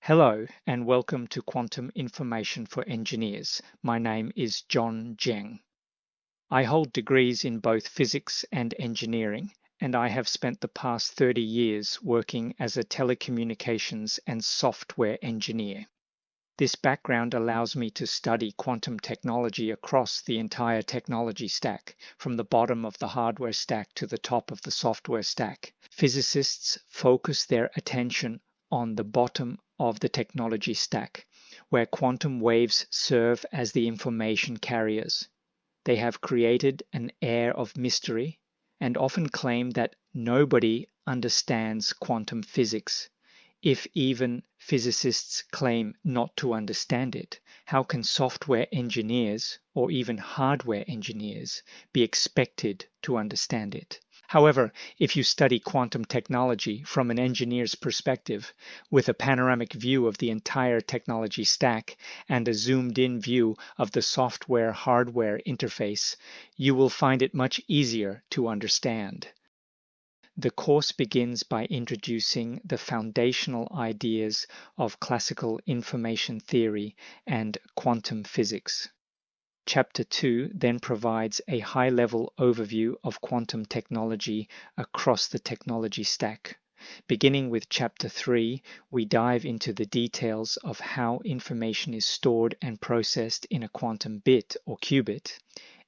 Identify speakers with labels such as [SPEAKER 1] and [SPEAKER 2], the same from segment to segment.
[SPEAKER 1] Hello and welcome to Quantum Information for Engineers. My name is John Zheng. I hold degrees in both physics and engineering, and I have spent the past 30 years working as a telecommunications and software engineer. This background allows me to study quantum technology across the entire technology stack, from the bottom of the hardware stack to the top of the software stack. Physicists focus their attention on the bottom of the technology stack, where quantum waves serve as the information carriers. They have created an air of mystery and often claim that nobody understands quantum physics. If even physicists claim not to understand it, how can software engineers or even hardware engineers be expected to understand it? However, if you study quantum technology from an engineer's perspective, with a panoramic view of the entire technology stack and a zoomed-in view of the software-hardware interface, you will find it much easier to understand. The course begins by introducing the foundational ideas of classical information theory and quantum physics. Chapter 2 then provides a high-level overview of quantum technology across the technology stack. Beginning with Chapter 3, we dive into the details of how information is stored and processed in a quantum bit or qubit,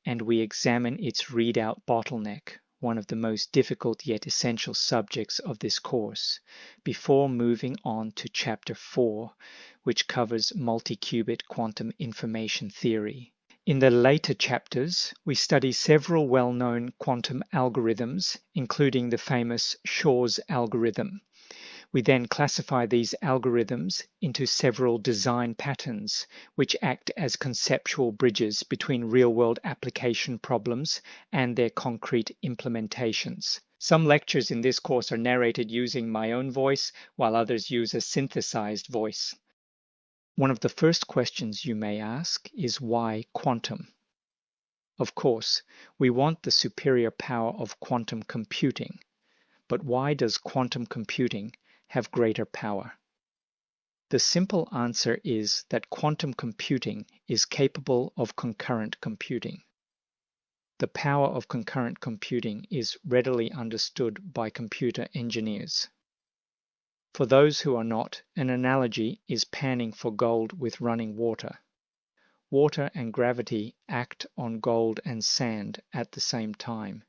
[SPEAKER 1] and we examine its readout bottleneck, one of the most difficult yet essential subjects of this course, before moving on to Chapter 4, which covers multi-qubit quantum information theory. In the later chapters, we study several well-known quantum algorithms, including the famous Shor's algorithm. We then classify these algorithms into several design patterns, which act as conceptual bridges between real-world application problems and their concrete implementations. Some lectures in this course are narrated using my own voice, while others use a synthesized voice. One of the first questions you may ask is why quantum? Of course, we want the superior power of quantum computing, but why does quantum computing have greater power? The simple answer is that quantum computing is capable of concurrent computing. The power of concurrent computing is readily understood by computer engineers. For those who are not, an analogy is panning for gold with running water. Water and gravity act on gold and sand at the same time,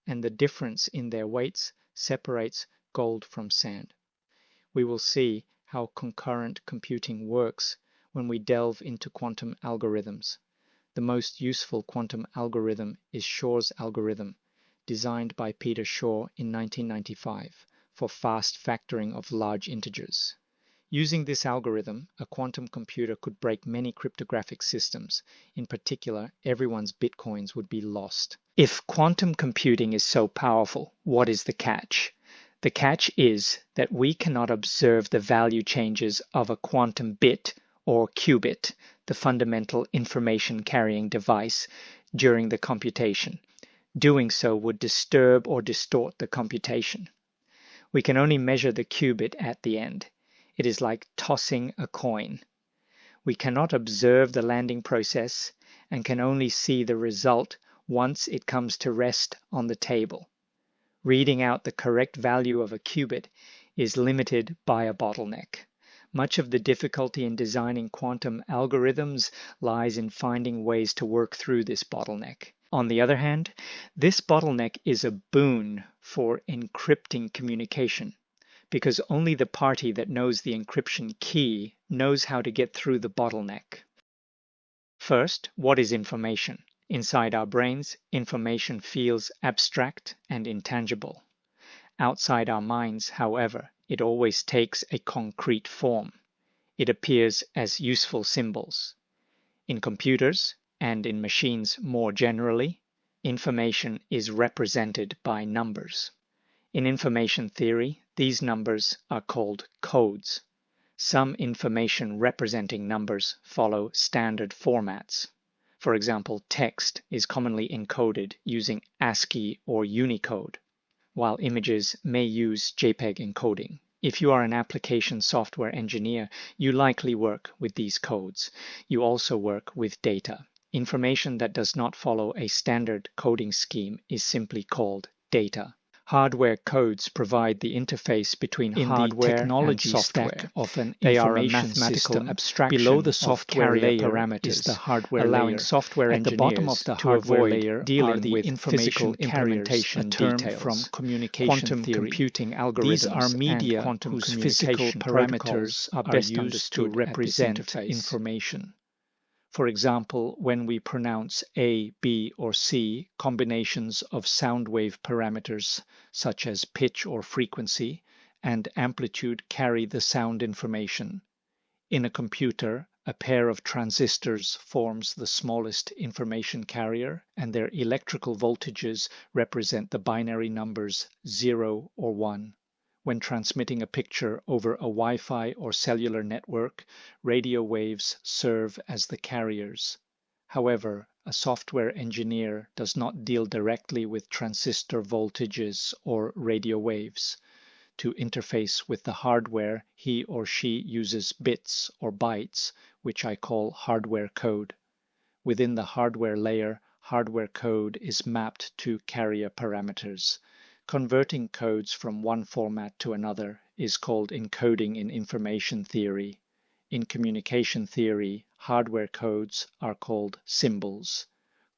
[SPEAKER 1] and the difference in their weights separates gold from sand. We will see how concurrent computing works when we delve into quantum algorithms. The most useful quantum algorithm is Shor's algorithm, designed by Peter Shor in 1995 for fast factoring of large integers. Using this algorithm, a quantum computer could break many cryptographic systems. In particular, everyone's bitcoins would be lost. If quantum computing is so powerful, what is the catch? The catch is that we cannot observe the value changes of a quantum bit or qubit, the fundamental information-carrying device, during the computation. Doing so would disturb or distort the computation. We can only measure the qubit at the end. It is like tossing a coin. We cannot observe the landing process and can only see the result once it comes to rest on the table. Reading out the correct value of a qubit is limited by a bottleneck. Much of the difficulty in designing quantum algorithms lies in finding ways to work through this bottleneck. On the other hand, this bottleneck is a boon for encrypting communication, because only the party that knows the encryption key knows how to get through the bottleneck. First, what is information? Inside our brains, information feels abstract and intangible. Outside our minds, however, it always takes a concrete form. It appears as useful symbols. In computers, and in machines more generally, information is represented by numbers. In information theory, these numbers are called codes. Some information representing numbers follow standard formats. For example, text is commonly encoded using ASCII or Unicode, while images may use JPEG encoding. If you are an application software engineer, you likely work with these codes. You also work with data. Information that does not follow a standard coding scheme is simply called data. Hardware codes provide the interface between hardware and software.
[SPEAKER 2] Of an
[SPEAKER 1] They are a
[SPEAKER 2] information
[SPEAKER 1] mathematical
[SPEAKER 2] system.
[SPEAKER 1] abstraction
[SPEAKER 2] Below the
[SPEAKER 1] of
[SPEAKER 2] software
[SPEAKER 1] carrier
[SPEAKER 2] layer
[SPEAKER 1] parameters,
[SPEAKER 2] is the hardware
[SPEAKER 1] allowing
[SPEAKER 2] layer.
[SPEAKER 1] software
[SPEAKER 2] At the bottom
[SPEAKER 1] engineers
[SPEAKER 2] of the
[SPEAKER 1] to
[SPEAKER 2] hardware
[SPEAKER 1] avoid
[SPEAKER 2] layer
[SPEAKER 1] dealing
[SPEAKER 2] are the
[SPEAKER 1] with
[SPEAKER 2] information
[SPEAKER 1] physical
[SPEAKER 2] carriers,
[SPEAKER 1] implementation
[SPEAKER 2] a term
[SPEAKER 1] details,
[SPEAKER 2] from communication
[SPEAKER 1] quantum
[SPEAKER 2] theory.
[SPEAKER 1] computing algorithms,
[SPEAKER 2] These are media
[SPEAKER 1] and quantum
[SPEAKER 2] whose
[SPEAKER 1] communication
[SPEAKER 2] physical
[SPEAKER 1] protocols
[SPEAKER 2] parameters are
[SPEAKER 1] best
[SPEAKER 2] used to
[SPEAKER 1] understood
[SPEAKER 2] represent
[SPEAKER 1] at this interface.
[SPEAKER 2] information. For example, when we pronounce A, B, or C, combinations of sound wave parameters such as pitch or frequency and amplitude carry the sound information. In a computer, a pair of transistors forms the smallest information carrier, and their electrical voltages represent the binary numbers 0 or 1. When transmitting a picture over a Wi-Fi or cellular network, radio waves serve as the carriers. However, a software engineer does not deal directly with transistor voltages or radio waves. To interface with the hardware, he or she uses bits or bytes, which I call hardware code. Within the hardware layer, hardware code is mapped to carrier parameters. Converting codes from one format to another is called encoding in information theory. In communication theory, hardware codes are called symbols.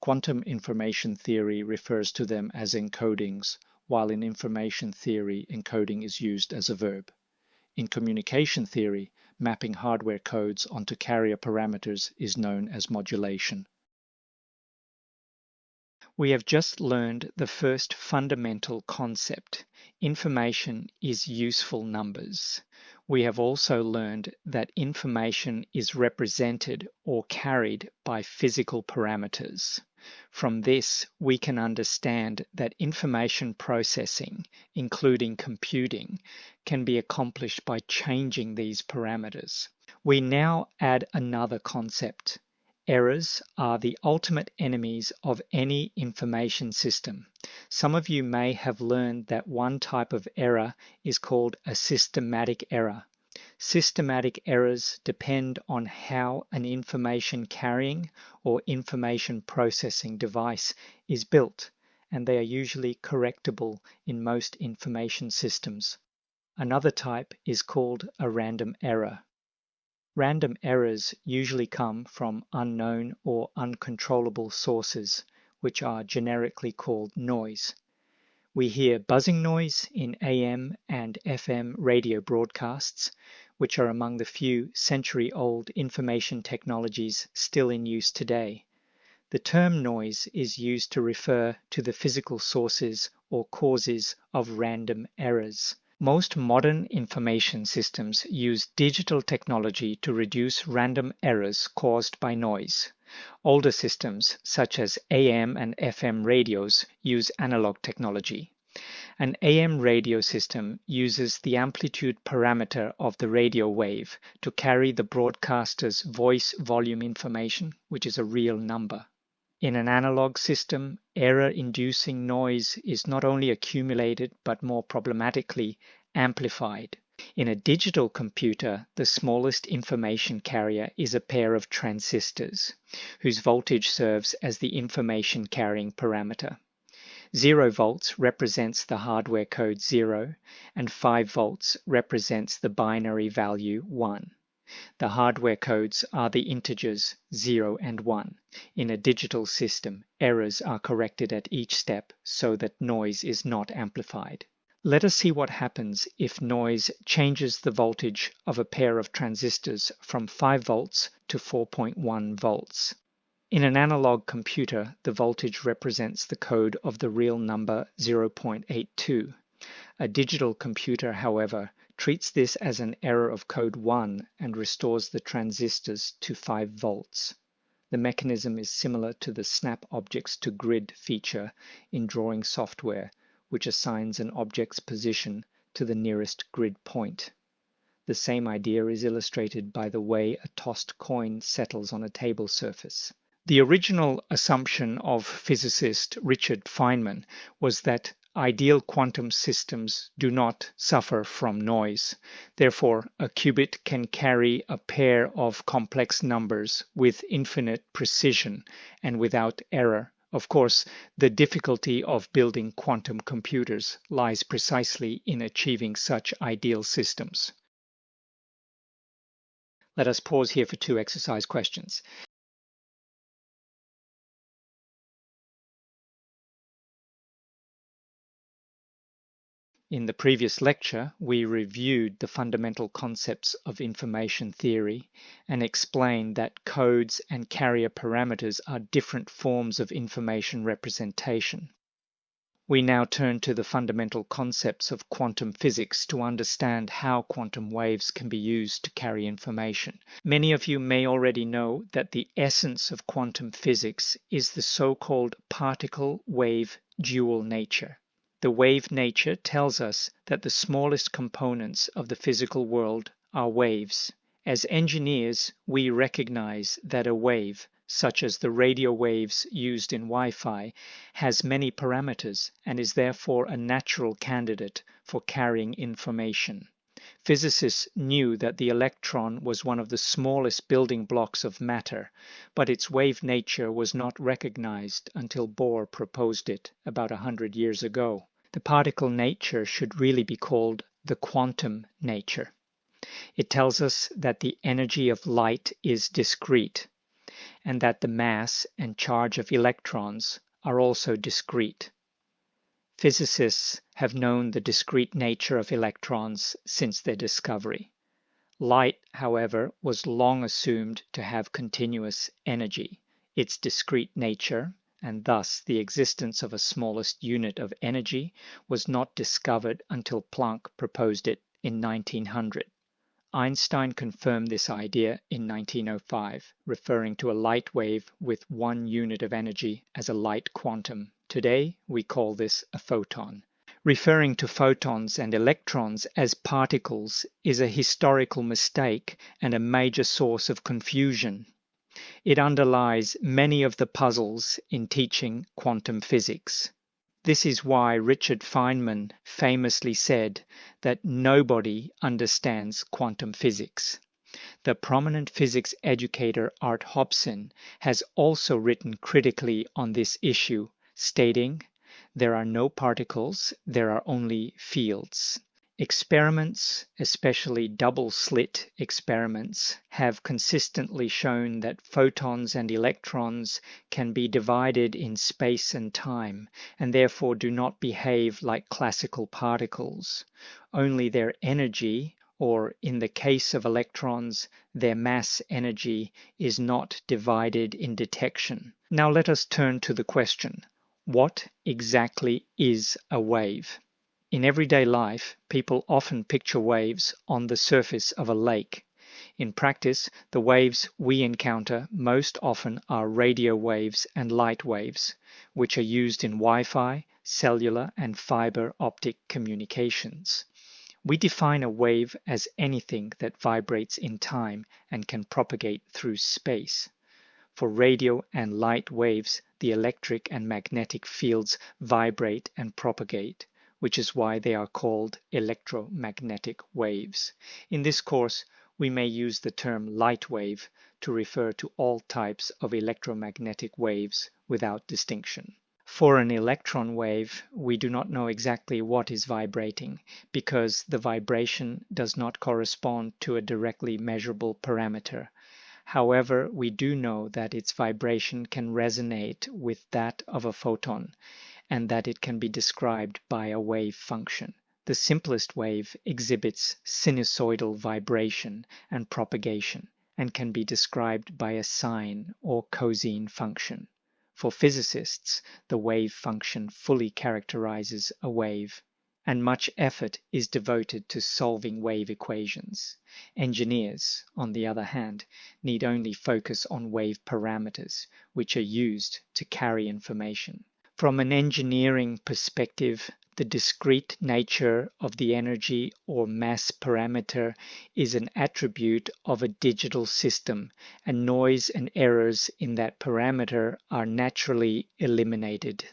[SPEAKER 2] Quantum information theory refers to them as encodings, while in information theory, encoding is used as a verb. In communication theory, mapping hardware codes onto carrier parameters is known as modulation.
[SPEAKER 1] We have just learned the first fundamental concept. Information is useful numbers. We have also learned that information is represented or carried by physical parameters. From this, we can understand that information processing, including computing, can be accomplished by changing these parameters. We now add another concept. Errors are the ultimate enemies of any information system. Some of you may have learned that one type of error is called a systematic error. Systematic errors depend on how an information carrying or information processing device is built, and they are usually correctable in most information systems. Another type is called a random error. Random errors usually come from unknown or uncontrollable sources, which are generically called noise. We hear buzzing noise in AM and FM radio broadcasts, which are among the few century-old information technologies still in use today. The term noise is used to refer to the physical sources or causes of random errors. Most modern information systems use digital technology to reduce random errors caused by noise. Older systems, such as AM and FM radios, use analog technology. An AM radio system uses the amplitude parameter of the radio wave to carry the broadcaster's voice volume information, which is a real number. In an analog system, error-inducing noise is not only accumulated but more problematically amplified. In a digital computer, the smallest information carrier is a pair of transistors, whose voltage serves as the information carrying parameter. 0 volts represents the hardware code 0, and 5 volts represents the binary value 1. The hardware codes are the integers 0 and 1. In a digital system, errors are corrected at each step so that noise is not amplified. Let us see what happens if noise changes the voltage of a pair of transistors from 5 volts to 4.1 volts. In an analog computer, the voltage represents the code of the real number 0.82. A digital computer, however, treats this as an error of code 1 and restores the transistors to 5 volts. The mechanism is similar to the snap objects to grid feature in drawing software, which assigns an object's position to the nearest grid point. The same idea is illustrated by the way a tossed coin settles on a table surface. The original assumption of physicist Richard Feynman was that Ideal quantum systems do not suffer from noise. Therefore, a qubit can carry a pair of complex numbers with infinite precision and without error. Of course, the difficulty of building quantum computers lies precisely in achieving such ideal systems. Let us pause here for 2 exercise questions. In the previous lecture, we reviewed the fundamental concepts of information theory and explained that codes and carrier parameters are different forms of information representation. We now turn to the fundamental concepts of quantum physics to understand how quantum waves can be used to carry information. Many of you may already know that the essence of quantum physics is the so-called particle-wave dual nature. The wave nature tells us that the smallest components of the physical world are waves. As engineers, we recognize that a wave, such as the radio waves used in Wi-Fi, has many parameters and is therefore a natural candidate for carrying information. Physicists knew that the electron was one of the smallest building blocks of matter, but its wave nature was not recognized until Bohr proposed it about 100 years ago. The particle nature should really be called the quantum nature. It tells us that the energy of light is discrete, and that the mass and charge of electrons are also discrete. Physicists have known the discrete nature of electrons since their discovery. Light, however, was long assumed to have continuous energy. Its discrete nature, and thus the existence of a smallest unit of energy, was not discovered until Planck proposed it in 1900. Einstein confirmed this idea in 1905, referring to a light wave with 1 unit of energy as a light quantum. Today, we call this a photon. Referring to photons and electrons as particles is a historical mistake and a major source of confusion. It underlies many of the puzzles in teaching quantum physics. This is why Richard Feynman famously said that nobody understands quantum physics. The prominent physics educator Art Hobson has also written critically on this issue, stating, "There are no particles, there are only fields." Experiments, especially double-slit experiments, have consistently shown that photons and electrons can be divided in space and time, and therefore do not behave like classical particles. Only their energy, or in the case of electrons, their mass energy, is not divided in detection. Now let us turn to the question, what exactly is a wave? In everyday life, people often picture waves on the surface of a lake. In practice, the waves we encounter most often are radio waves and light waves, which are used in Wi-Fi, cellular, and fiber optic communications. We define a wave as anything that vibrates in time and can propagate through space. For radio and light waves, the electric and magnetic fields vibrate and propagate, which is why they are called electromagnetic waves. In this course, we may use the term light wave to refer to all types of electromagnetic waves without distinction. For an electron wave, we do not know exactly what is vibrating because the vibration does not correspond to a directly measurable parameter. However, we do know that its vibration can resonate with that of a photon, and that it can be described by a wave function. The simplest wave exhibits sinusoidal vibration and propagation, and can be described by a sine or cosine function. For physicists, the wave function fully characterizes a wave, and much effort is devoted to solving wave equations. Engineers, on the other hand, need only focus on wave parameters, which are used to carry information. From an engineering perspective, the discrete nature of the energy or mass parameter is an attribute of a digital system, and noise and errors in that parameter are naturally eliminated.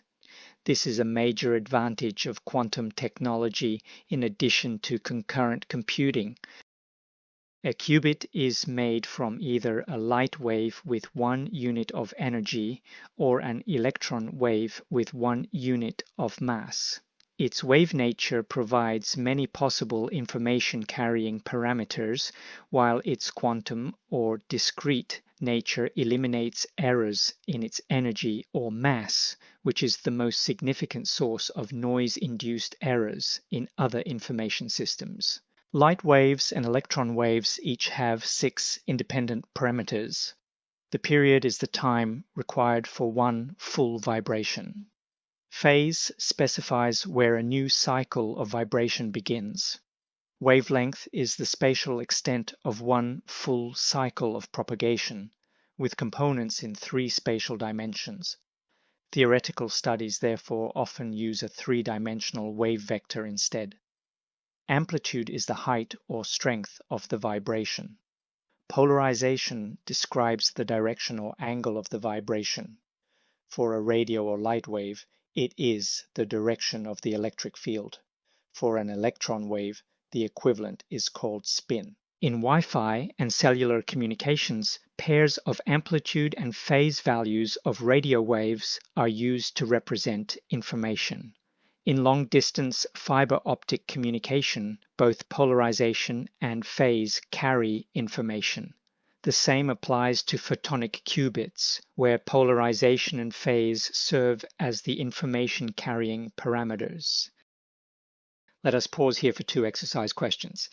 [SPEAKER 1] This is a major advantage of quantum technology in addition to concurrent computing. A qubit is made from either a light wave with 1 unit of energy or an electron wave with 1 unit of mass. Its wave nature provides many possible information-carrying parameters, while its quantum or discrete nature eliminates errors in its energy or mass, which is the most significant source of noise-induced errors in other information systems. Light waves and electron waves each have 6 independent parameters. The period is the time required for one full vibration. Phase specifies where a new cycle of vibration begins. Wavelength is the spatial extent of one full cycle of propagation, with components in 3 spatial dimensions. Theoretical studies therefore often use a 3-dimensional wave vector instead. Amplitude is the height or strength of the vibration. Polarization describes the direction or angle of the vibration. For a radio or light wave, it is the direction of the electric field. For an electron wave, the equivalent is called spin. In Wi-Fi and cellular communications, pairs of amplitude and phase values of radio waves are used to represent information. In long-distance fiber optic communication, both polarization and phase carry information. The same applies to photonic qubits, where polarization and phase serve as the information-carrying parameters. Let us pause here for 2 exercise questions.